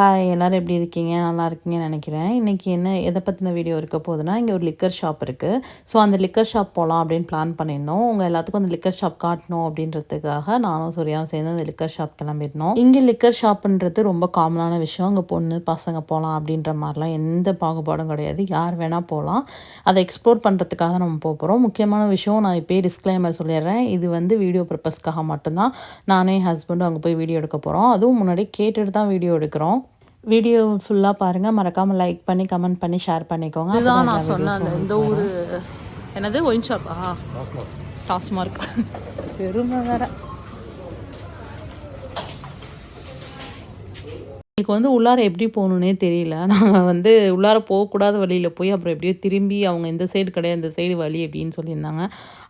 Hi எல்லோரும் எப்படி இருக்கீங்க? நல்லா இருக்கீங்கன்னு நினைக்கிறேன். இன்றைக்கி எதை பற்றின வீடியோ இருக்க போகுதுன்னா, இங்கே ஒரு லிக்கர் ஷாப் இருக்குது. ஸோ அந்த லிக்கர் ஷாப் போகலாம் அப்படின்னு பிளான் பண்ணியிருந்தோம். உங்கள் எல்லாத்துக்கும் அந்த லிக்கர் ஷாப் காட்டணும் அப்படின்றதுக்காக நானும் சூர்யாவும் சேர்ந்து அந்த லிக்கர் ஷாப் கிளம்பியிருந்தோம். இங்கே லிக்கர் ஷாப்புன்றது ரொம்ப காமனான விஷயம். அங்கே பொண்ணு பசங்க போகலாம் அப்படின்ற மாதிரிலாம் எந்த பாகுபாடும் கிடையாது. யார் வேணால் போகலாம். அதை எக்ஸ்ப்ளோர் பண்ணுறதுக்காக நம்ம போகிறோம். முக்கியமான விஷயம் நான் இப்போயே டிஸ்க்ளைமர் சொல்லிடுறேன். இது வீடியோ பர்பஸ்க்காக மட்டும்தான். நானே ஹஸ்பண்டும் அங்கே போய் வீடியோ எடுக்க போகிறோம். அதுவும் முன்னாடி கேட்டுட்டு தான் வீடியோ எடுக்கிறோம். வீடியோ ஃபுல்லாக பாருங்கள். மறக்காமல் லைக் பண்ணி கமெண்ட் பண்ணி ஷேர் பண்ணிக்கோங்க. இதுதான் நான் சொன்னேன் இந்த ஊர் என்னது ஒயின் ஷாப்பா? டாஸ்மார்க். பெருமை வேற. எனக்கு உள்ளார எப்படி போகணுன்னே தெரியல. நாங்கள் உள்ளார போகக்கூடாத வழியில் போய் அப்புறம் எப்படியோ திரும்பி அவங்க இந்த சைடு கிடையாது இந்த சைடு வழி அப்படின்னு சொல்லியிருந்தாங்க.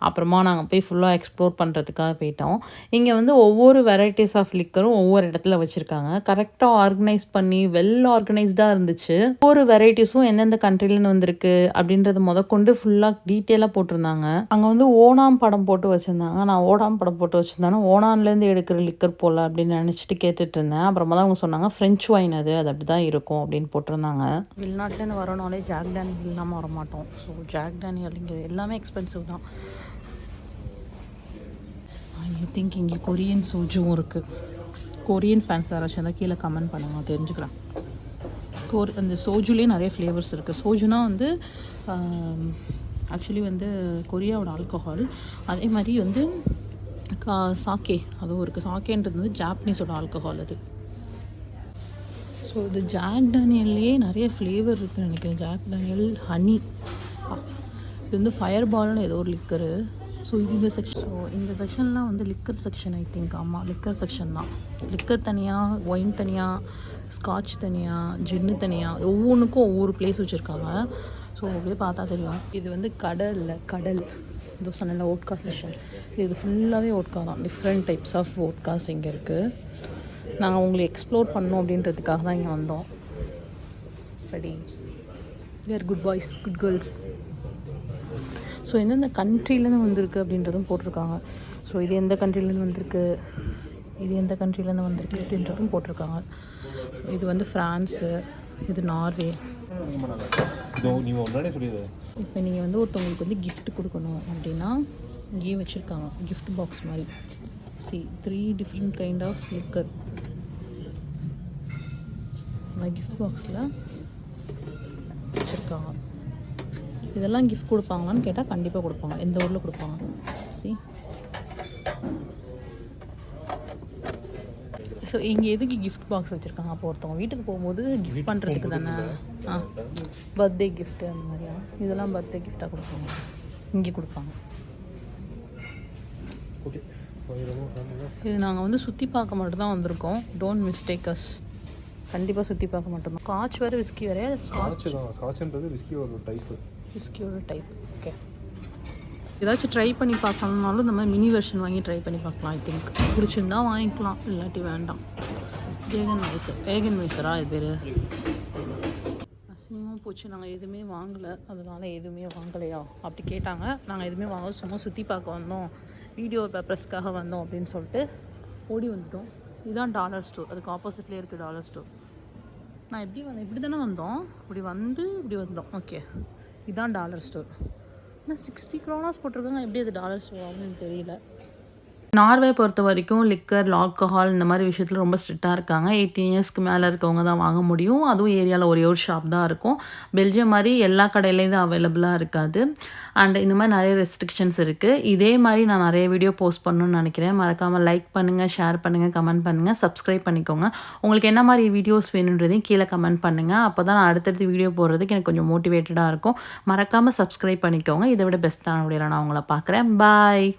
அப்புறமா நாங்கள் போய் ஃபுல்லாக எக்ஸ்ப்ளோர் பண்ணுறதுக்காக போயிட்டோம். இங்கே ஒவ்வொரு வெரைட்டிஸ் ஆஃப் லிக்கரும் ஒவ்வொரு இடத்துல வச்சுருக்காங்க. கரெக்டாக ஆர்கனைஸ் பண்ணி வெல் ஆர்கனைஸ்டாக இருந்துச்சு. ஒவ்வொரு வெரைட்டிஸும் எந்தெந்த கண்ட்ரிலேருந்து வந்திருக்கு அப்படின்றத முதற்கொண்டு ஃபுல்லாக டீட்டெயிலாக போட்டிருந்தாங்க. அங்கே ஓணாம் படம் போட்டு வச்சுருந்தாங்க. நான் ஓணாம் படம் போட்டு வச்சுருந்தாலும் ஓணான்லேருந்து எடுக்கிற லிக்கர் போல் அப்படின்னு நினச்சிட்டு கேட்டுட்டு இருந்தேன். அப்புறமா தான் அவங்க சொன்னாங்க ஃப்ரெஞ்ச் ஒயின் அது அப்படி தான் இருக்கும் அப்படின்னு போட்டிருந்தாங்க. வெளிநாட்டிலேருந்து வரனாலே ஜாக் டேனியல் இல்லாமல் வரமாட்டோம். ஸோ ஜாக் டேனியல் இங்கே எல்லாமே எக்ஸ்பென்சிவ் தான். ஐ திங்க் இங்கே கொரியன் சோஜுவும் இருக்குது. கொரியன் ஃபேன்ஸ் யாராச்சும் தான் கீழே கமெண்ட் பண்ணுங்க, தெரிஞ்சுக்கிறேன். அந்த சோஜுலேயே நிறைய ஃப்ளேவர்ஸ் இருக்குது. சோஜுனா ஆக்சுவலி கொரியாவோட ஆல்கஹால். அதே மாதிரி சாக்கே அதுவும் இருக்குது. சாக்கேன்றது ஜாப்பனீஸோட ஆல்கஹால் அது. ஸோ இது ஜாக் டேனியல்லையே நிறைய ஃப்ளேவர் இருக்குதுன்னு நினைக்கிறேன். ஜாக் டேனியல் ஹனி, இது ஃபயர் பால்னு ஏதோ ஒரு லிக்கரு. ஸோ இந்த செக்ஷன்லாம் லிக்கர் செக்ஷன் ஐ திங்க். ஆமாம், லிக்கர் செக்ஷன் தான். லிக்கர் தனியாக, ஒயின் தனியாக, ஸ்காட்ச் தனியாக, ஜின்னு தனியாக, ஒவ்வொன்றுக்கும் ஒவ்வொரு பிளேஸ் வச்சுருக்காங்க. ஸோ அப்படியே பார்த்தா தெரியும். இது கடல் இதோ சொன்ன ஓட்கா செக்ஷன். இது ஃபுல்லாகவே ஓட்கா தான். டிஃப்ரெண்ட் டைப்ஸ் ஆஃப் ஓட்காஸ் இங்கே இருக்குது. நாங்கள் உங்களை எக்ஸ்ப்ளோர் பண்ணோம் அப்படின்றதுக்காக தான் இங்கே வந்தோம். படி we are good boys, good girls. So எந்தெந்த கண்ட்ரிலேருந்து வந்திருக்கு அப்படின்றதும் போட்டிருக்காங்க. ஸோ இது எந்த கண்ட்ரிலேருந்து வந்திருக்கு, இது எந்த கண்ட்ரிலேருந்து வந்திருக்கு அப்படின்றதும் போட்டிருக்காங்க. இது ஃப்ரான்ஸு, இது நார்வே. இப்போ நீங்கள் ஒருத்தவங்களுக்கு கிஃப்ட் கொடுக்கணும் அப்படின்னா இங்கேயே வச்சுருக்காங்க கிஃப்ட் பாக்ஸ் மாதிரி. See, 3 different kind of liquor. Gift பாக்ஸில் வச்சுருக்காங்க. இதெல்லாம் கிஃப்ட் கொடுப்பாங்களான்னு கேட்டால் கண்டிப்பாக கொடுப்பாங்க. எந்த ஊரில் கொடுப்பாங்க. ஸோ இங்கே எதுக்கு கிஃப்ட் பாக்ஸ் வச்சுருக்காங்க? அப்போ ஒருத்தவங்க வீட்டுக்கு போகும்போது கிஃப்ட் பண்ணுறதுக்கு தானே. பர்த்டே கிஃப்ட்டு அந்த மாதிரியா? இதெல்லாம் பர்த்டே கிஃப்டாக கொடுப்பாங்க, இங்கே கொடுப்பாங்க. இது நாங்கள் சுற்றி பார்க்க மட்டும் தான் வந்திருக்கோம். Don't mistake us. கண்டிப்பாக சுற்றி பார்க்க மட்டும்தான். ஸ்காட்ச் வேறு விஸ்கி வேறு. ஸ்காட்ச்ன்றது விஸ்கியோட டைப். ஓகே, ஏதாச்சும் ட்ரை பண்ணி பார்க்கணுன்னாலும் இந்த மாதிரி மினி வெர்ஷன் வாங்கி ட்ரை பண்ணி பார்க்கலாம். ஐ திங்க் பிடிச்சிருந்தா வாங்கிக்கலாம், இல்லாட்டி வேண்டாம். வேகன் வைசரா இது பேர்? அசிங்கமாக போச்சு. நாங்கள் எதுவுமே வாங்கலை, அதனால் எதுவுமே வாங்கலையா அப்படி கேட்டாங்க. நாங்கள் எதுவுமே வாங்கலை, சும்மா சுற்றி பார்க்க வந்தோம், வீடியோ பேப்பர்ஸ்க்காக வந்தோம் அப்படின்னு சொல்லிட்டு ஓடி வந்துட்டோம். இதுதான் டாலர் ஸ்டோர். அதுக்கு ஆப்போசிட்லேயே இருக்குது டாலர் ஸ்டோர். நான் இப்படி தானே வந்தோம், இப்படி வந்தோம். ஓகே, இதுதான் டாலர் ஸ்டோர். ஆனால் 60 kronas போட்டிருக்காங்க. எப்படி அது டாலர் ஸ்டோர் ஆகுதுன்னு தெரியல. நார்வே பொறுத்த வரைக்கும் லிக்கர், ஆல்கஹால் இந்த மாதிரி விஷயத்தில் ரொம்ப ஸ்ட்ரிக்டாக இருக்காங்க. 18 இயர்ஸ்க்கு மேலே இருக்கவங்க தான் வாங்க முடியும். அதுவும் ஏரியாவில் ஒரே ஒரு ஷாப் தான் இருக்கும். பெல்ஜியம் மாதிரி எல்லா கடையிலையும் தான் அவைலபிளாக இருக்காது. அண்ட் இந்த மாதிரி நிறைய ரெஸ்ட்ரிக்ஷன்ஸ் இருக்குது. இதே மாதிரி நான் நிறைய வீடியோ போஸ்ட் பண்ணணும்னு நினைக்கிறேன். மறக்காமல் லைக் பண்ணுங்கள், ஷேர் பண்ணுங்கள், கமெண்ட் பண்ணுங்கள், சப்ஸ்கிரைப் பண்ணிக்கோங்க. உங்களுக்கு என்ன மாதிரி வீடியோஸ் வேணுன்றதையும் கீழே கமெண்ட் பண்ணுங்கள். அப்போ தான் நான் அடுத்தடுத்து வீடியோ போடுறதுக்கு எனக்கு கொஞ்சம் மோட்டிவேட்டடாக இருக்கும். மறக்காமல் சப்ஸ்கிரைப் பண்ணிக்கோங்க. இதை விட பெஸ்ட்டான வீடியோவில் நான் உங்களை பார்க்குறேன். பாய்.